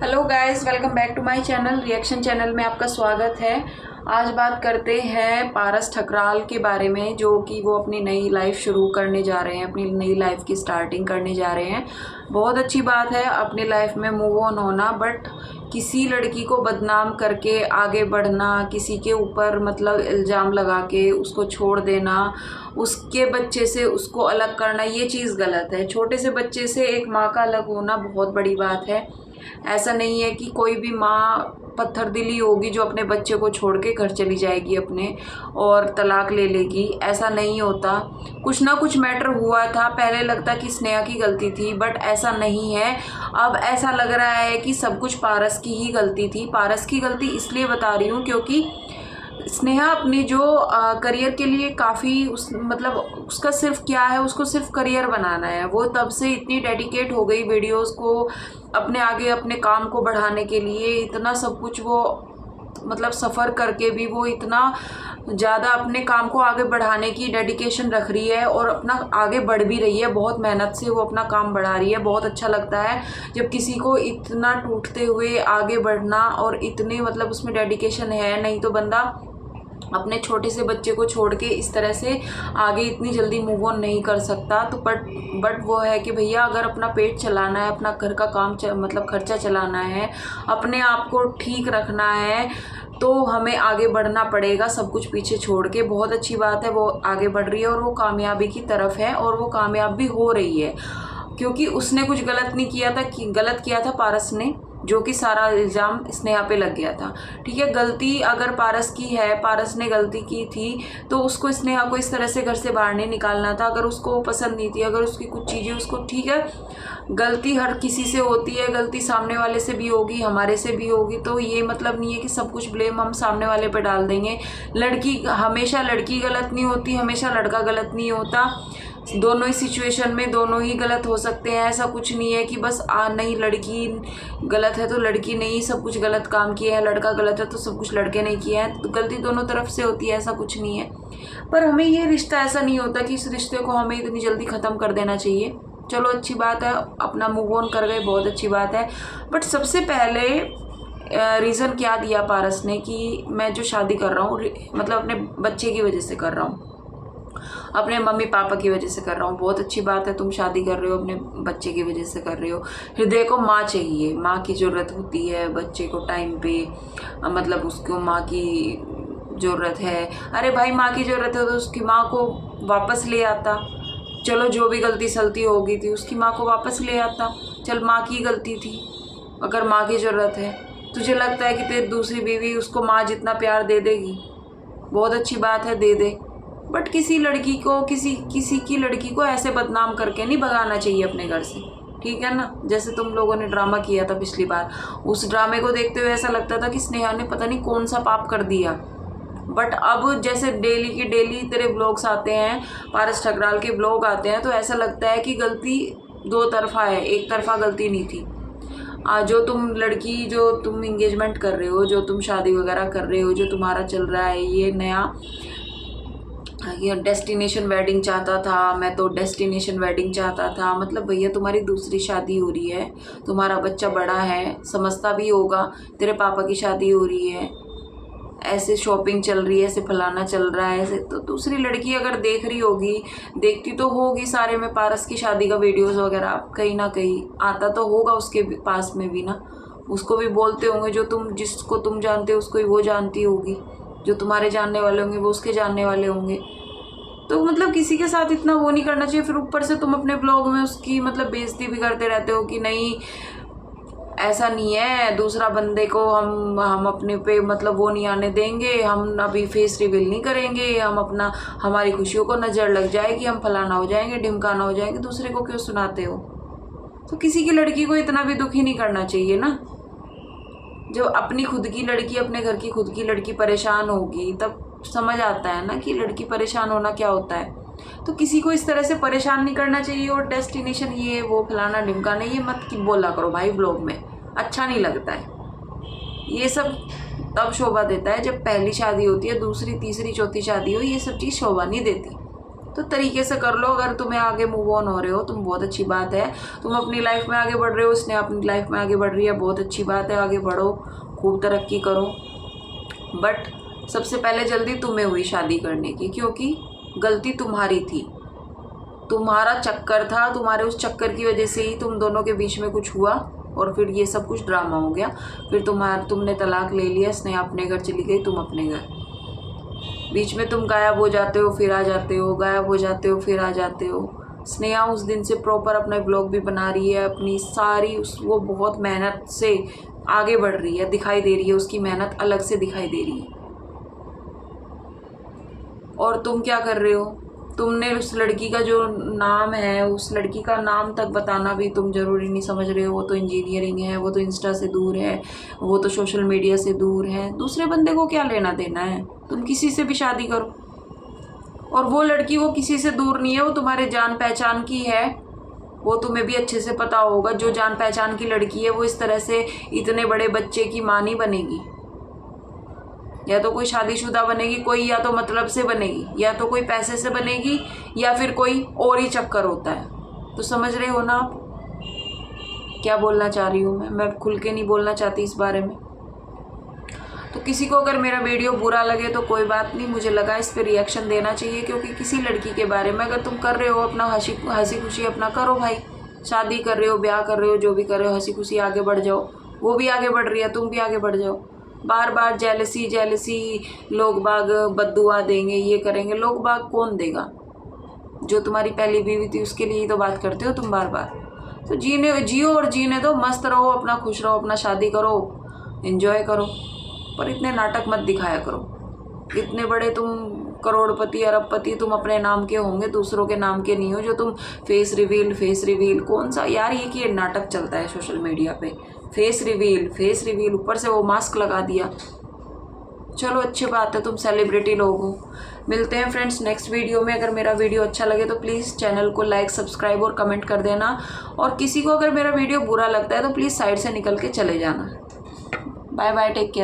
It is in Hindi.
Hello guys, welcome back to my channel. Reaction channel में आपका स्वागत है। आज बात करते हैं पारस ठकराल के बारे में, जो कि वो अपनी नई लाइफ शुरू करने जा रहे हैं, अपनी नई लाइफ की स्टार्टिंग करने जा रहे हैं। बहुत अच्छी बात है अपनी लाइफ में मूव ऑन होना, बट किसी लड़की को बदनाम करके आगे बढ़ना, किसी के ऊपर मतलब इल्ज़ाम लगा के उसको छोड़ देना, उसके बच्चे से उसको अलग करना, ये चीज़ गलत है। छोटे से बच्चे से एक माँ का अलग होना बहुत बड़ी बात है। ऐसा नहीं है कि कोई भी माँ पत्थर दिली होगी जो अपने बच्चे को छोड़ के घर चली जाएगी अपने और तलाक ले लेगी। ऐसा नहीं होता। कुछ ना कुछ मैटर हुआ था। पहले लगता कि स्नेहा की गलती थी, बट ऐसा नहीं है। अब ऐसा लग रहा है कि सब कुछ पारस की ही गलती थी। पारस की गलती इसलिए बता रही हूँ क्योंकि स्नेहा अपनी जो करियर के लिए काफ़ी मतलब उसका सिर्फ क्या है, उसको सिर्फ करियर बनाना है। वो तब से इतनी डेडिकेट हो गई वीडियोस को अपने आगे अपने काम को बढ़ाने के लिए, इतना सब कुछ वो मतलब सफ़र करके भी वो इतना ज़्यादा अपने काम को आगे बढ़ाने की डेडिकेशन रख रही है और अपना आगे बढ़ भी रही है। बहुत मेहनत से वो अपना काम बढ़ा रही है। बहुत अच्छा लगता है जब किसी को इतना टूटते हुए आगे बढ़ना और इतने मतलब उसमें डेडिकेशन है। नहीं तो बंदा अपने छोटे से बच्चे को छोड़ के इस तरह से आगे इतनी जल्दी मूव ऑन नहीं कर सकता। तो बट वो है कि भैया अगर अपना पेट चलाना है, अपना घर का काम मतलब खर्चा चलाना है, अपने आप को ठीक रखना है, तो हमें आगे बढ़ना पड़ेगा सब कुछ पीछे छोड़ के। बहुत अच्छी बात है वो आगे बढ़ रही है और वो कामयाबी की तरफ है और वो कामयाब भी हो रही है, क्योंकि उसने कुछ गलत नहीं किया था। गलत किया था पारस ने, जो कि सारा इल्ज़ाम स्नेहा पे लग गया था। ठीक है, गलती अगर पारस की है, पारस ने गलती की थी, तो उसको स्नेहा को इस तरह से घर से बाहर नहीं निकालना था। अगर उसको पसंद नहीं थी, अगर उसकी कुछ चीज़ें उसको, ठीक है, गलती हर किसी से होती है, गलती सामने वाले से भी होगी, हमारे से भी होगी। तो ये मतलब नहीं है कि सब कुछ ब्लेम हम सामने वाले पे डाल देंगे। हमेशा लड़की गलत नहीं होती, हमेशा लड़का गलत नहीं होता। दोनों ही सिचुएशन में दोनों ही गलत हो सकते हैं। ऐसा कुछ नहीं है कि बस नहीं लड़की गलत है तो लड़की ने ही सब कुछ गलत काम किया है, लड़का गलत है तो सब कुछ लड़के ने किया है। तो गलती दोनों तरफ से होती है, ऐसा कुछ नहीं है। पर हमें ये रिश्ता ऐसा नहीं होता कि इस रिश्ते को हमें इतनी जल्दी ख़त्म कर देना चाहिए। चलो अच्छी बात है, अपना मूव ऑन कर गए, बहुत अच्छी बात है। बट सबसे पहले रीज़न क्या दिया पारस ने कि मैं जो शादी कर रहा हूँ मतलब अपने बच्चे की वजह से कर रहा हूँ, अपने मम्मी पापा की वजह से कर रहा हूँ। बहुत अच्छी बात है, तुम शादी कर रहे हो अपने बच्चे की वजह से कर रहे हो। हृदय को माँ चाहिए, माँ की ज़रूरत होती है बच्चे को टाइम पे, मतलब उसको माँ की ज़रूरत है। अरे भाई माँ की ज़रूरत है तो उसकी माँ को वापस ले आता। चलो जो भी गलती सलती हो गई थी उसकी माँ को वापस ले आता। चल माँ की गलती थी, अगर माँ की ज़रूरत है, तुझे लगता है कि तेरी दूसरी बीवी उसको माँ जितना प्यार दे देगी? बहुत अच्छी बात है, दे दे। बट किसी लड़की को किसी की लड़की को ऐसे बदनाम करके नहीं भगाना चाहिए अपने घर से, ठीक है ना। जैसे तुम लोगों ने ड्रामा किया था पिछली बार, उस ड्रामे को देखते हुए ऐसा लगता था कि स्नेहा ने पता नहीं कौन सा पाप कर दिया। बट अब जैसे डेली की डेली तेरे ब्लॉग्स आते हैं, पारस ठकराल के ब्लॉग आते हैं, तो ऐसा लगता है कि गलती दो तरफा है, एक तरफा गलती नहीं थी। जो तुम लड़की, जो तुम इंगेजमेंट कर रहे हो, जो तुम शादी वगैरह कर रहे हो, जो तुम्हारा चल रहा है ये नया, ये डेस्टिनेशन वेडिंग चाहता था, मैं तो डेस्टिनेशन वेडिंग चाहता था। मतलब भैया तुम्हारी दूसरी शादी हो रही है, तुम्हारा बच्चा बड़ा है, समझता भी होगा, तेरे पापा की शादी हो रही है, ऐसे शॉपिंग चल रही है, ऐसे फलाना चल रहा है, ऐसे। तो दूसरी लड़की अगर देख रही होगी, देखती तो होगी सारे में पारस की शादी का वीडियोस वगैरह कहीं ना कहीं आता तो होगा उसके पास में भी ना। उसको भी बोलते होंगे, जो तुम जिसको तुम जानते हो उसको ही वो जानती होगी, जो तुम्हारे जानने वाले होंगे वो उसके जानने वाले होंगे। तो मतलब किसी के साथ इतना वो नहीं करना चाहिए। फिर ऊपर से तुम अपने ब्लॉग में उसकी मतलब बेइज्जती भी करते रहते हो कि नहीं ऐसा नहीं है, दूसरा बंदे को हम अपने पे मतलब वो नहीं आने देंगे, हम अभी फेस रिवील नहीं करेंगे, हम अपना हमारी खुशियों को नज़र लग जाएगी, हम फलाना हो जाएंगे, ढिमकाना हो जाएंगे। दूसरे को क्यों सुनाते हो? तो किसी की लड़की को इतना भी दुखी नहीं करना चाहिए ना। जब अपनी खुद की लड़की, अपने घर की खुद की लड़की परेशान होगी तब समझ आता है ना कि लड़की परेशान होना क्या होता है। तो किसी को इस तरह से परेशान नहीं करना चाहिए। और डेस्टिनेशन ये वो फलाना ढिमकाना ये मत की बोला करो भाई ब्लॉग में, अच्छा नहीं लगता है। ये सब तब शोभा देता है जब पहली शादी होती है, दूसरी तीसरी चौथी शादी हो, ये सब चीज़ शोभा नहीं देती। तो तरीके से कर लो। अगर तुम्हें आगे मूव ऑन हो रहे हो तुम, बहुत अच्छी बात है, तुम अपनी लाइफ में आगे बढ़ रहे हो, उसने अपनी लाइफ में आगे बढ़ रही है, बहुत अच्छी बात है, आगे बढ़ो, खूब तरक्की करो। बट सबसे पहले जल्दी तुम्हें हुई शादी करने की, क्योंकि गलती तुम्हारी थी, तुम्हारा चक्कर था, तुम्हारे उस चक्कर की वजह से ही तुम दोनों के बीच में कुछ हुआ और फिर ये सब कुछ ड्रामा हो गया। फिर तुमने तलाक ले लिया, स्नेहा अपने घर चली गई, तुम अपने घर, बीच में तुम गायब हो जाते हो फिर आ जाते हो, गायब हो जाते हो फिर आ जाते हो। स्नेहा उस दिन से प्रॉपर अपना ब्लॉग भी बना रही है, अपनी सारी वो बहुत मेहनत से आगे बढ़ रही है, दिखाई दे रही है, उसकी मेहनत अलग से दिखाई दे रही है। और तुम क्या कर रहे हो, तुमने उस लड़की का जो नाम है, उस लड़की का नाम तक बताना भी तुम ज़रूरी नहीं समझ रहे हो। वो तो इंजीनियरिंग है, वो तो इंस्टा से दूर है, वो तो सोशल मीडिया से दूर है, दूसरे बंदे को क्या लेना देना है। तुम किसी से भी शादी करो, और वो लड़की वो किसी से दूर नहीं है, वो तुम्हारे जान पहचान की है, वो तुम्हें भी अच्छे से पता होगा। जो जान पहचान की लड़की है वो इस तरह से इतने बड़े बच्चे की माँ नहीं बनेगी। या तो कोई शादीशुदा बनेगी, कोई या तो मतलब से बनेगी, या तो कोई पैसे से बनेगी, या फिर कोई और ही चक्कर होता है। तो समझ रहे हो ना आप क्या बोलना चाह रही हूँ मैं खुल के नहीं बोलना चाहती इस बारे में। तो किसी को अगर मेरा वीडियो बुरा लगे तो कोई बात नहीं, मुझे लगा इस पर रिएक्शन देना चाहिए, क्योंकि किसी लड़की के बारे में अगर तुम कर रहे हो अपना हंसी खुशी अपना करो भाई, शादी कर रहे हो, ब्याह कर रहे हो, जो भी कर रहे हो, हंसी खुशी आगे बढ़ जाओ। वो भी आगे बढ़ रही है, तुम भी आगे बढ़ जाओ। बार बार जेलसी लोग बाग बद्दुआ देंगे, ये करेंगे, लोग बाग कौन देगा। जो तुम्हारी पहली बीवी थी उसके लिए ही तो बात करते हो तुम बार बार। तो जियो और जीने दो, मस्त रहो, अपना खुश रहो, अपना शादी करो, एंजॉय करो, पर इतने नाटक मत दिखाया करो। इतने बड़े तुम करोड़पति अरबपति तुम अपने नाम के होंगे, दूसरों के नाम के नहीं हो। जो तुम फेस रिवील कौन सा यार, ये कि नाटक चलता है सोशल मीडिया पे, फेस रिवील, ऊपर से वो मास्क लगा दिया। चलो अच्छी बात है, तुम सेलिब्रिटी लोग हो। मिलते हैं फ्रेंड्स नेक्स्ट वीडियो में। अगर मेरा वीडियो अच्छा लगे तो प्लीज़ चैनल को लाइक, सब्सक्राइब और कमेंट कर देना। और किसी को अगर मेरा वीडियो बुरा लगता है तो प्लीज़ साइड से निकल के चले जाना। Bye bye, take care.